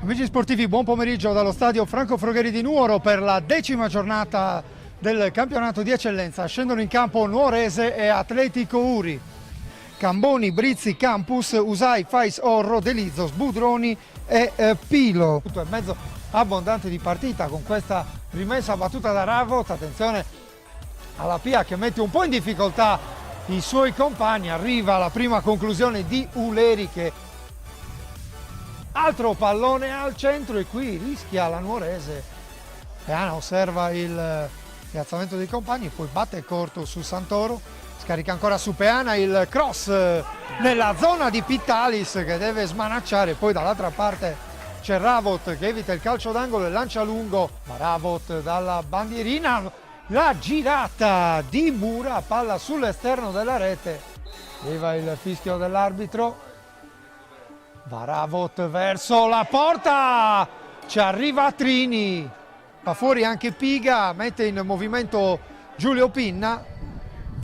Amici sportivi, buon pomeriggio dallo stadio Franco Frogheri di Nuoro per la 10ª giornata del campionato di eccellenza. Scendono in campo Nuorese e Atletico Uri. Camboni, Brizzi, Campus, Usai, Fais, Orro, Delizzo, Sbudroni e Pilo. Tutto è mezzo abbondante di partita con questa rimessa battuta da Ravot. Attenzione alla Pia che mette un po' in difficoltà i suoi compagni. Arriva la prima conclusione di Uleri che altro pallone al centro e qui rischia la Nuorese. Peana osserva il piazzamento dei compagni, poi batte corto su Santoro, scarica ancora su Peana, il cross nella zona di Pittalis che deve smanacciare, poi dall'altra parte c'è Ravot che evita il calcio d'angolo e lancia lungo, ma Ravot dalla bandierina, la girata di Mura, palla sull'esterno della rete, arriva il fischio dell'arbitro. Va Ravot verso la porta, ci arriva Trini, fa fuori anche Piga, mette in movimento Giulio Pinna,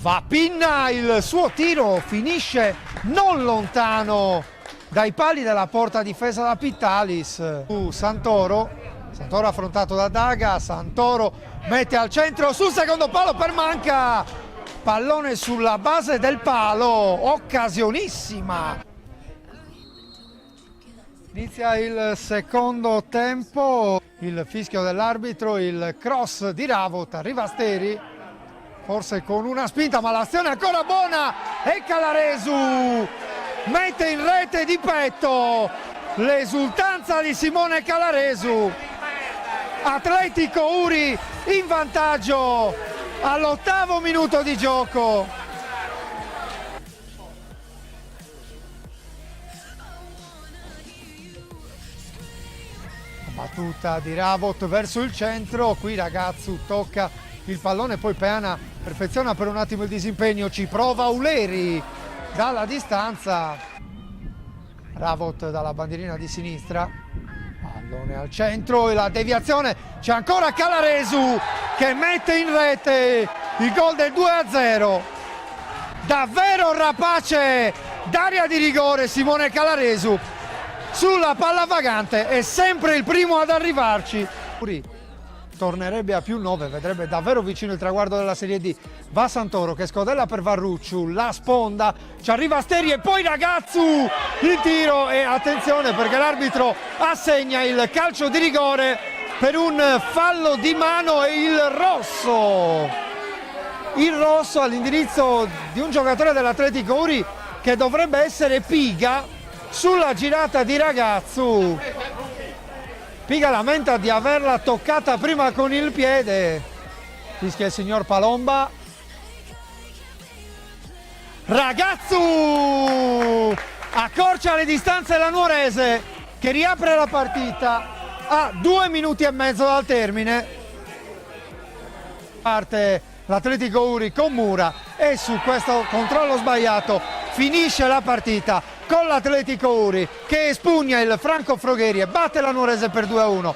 va Pinna, il suo tiro finisce non lontano dai pali della porta difesa da Pittalis. Santoro affrontato da Daga, Santoro mette al centro sul secondo palo per Manca, pallone sulla base del palo, occasionissima. Inizia il secondo tempo, il fischio dell'arbitro, il cross di Ravot, arriva Steri, forse con una spinta ma l'azione è ancora buona e Calaresu mette in rete di petto, l'esultanza di Simone Calaresu. Atletico Uri in vantaggio all'8° minuto di gioco. Battuta di Ravot verso il centro, qui Ragazzu tocca il pallone, poi Peana perfeziona per un attimo il disimpegno, ci prova Uleri dalla distanza, Ravot dalla bandierina di sinistra, pallone al centro e la deviazione, c'è ancora Calaresu che mette in rete il gol del 2-0, davvero rapace d'area di rigore Simone Calaresu. Sulla palla vagante è sempre il primo ad arrivarci. Tornerebbe a +9, vedrebbe davvero vicino il traguardo della Serie D. Va Santoro che scodella per Varrucciu, la sponda, ci arriva Steri e poi Ragazzu, il tiro e attenzione perché l'arbitro assegna il calcio di rigore per un fallo di mano e il rosso all'indirizzo di un giocatore dell'Atletico Uri che dovrebbe essere Piga. Sulla girata di Ragazzu, Piga lamenta di averla toccata prima con il piede, fischia il signor Palomba. Ragazzu accorcia le distanze la Nuorese che riapre la partita a 2 minuti e mezzo dal termine. Parte l'Atletico Uri con Mura e su questo controllo sbagliato finisce la partita con l'Atletico Uri che espugna il Franco Frogheri e batte la Nuorese per 2-1.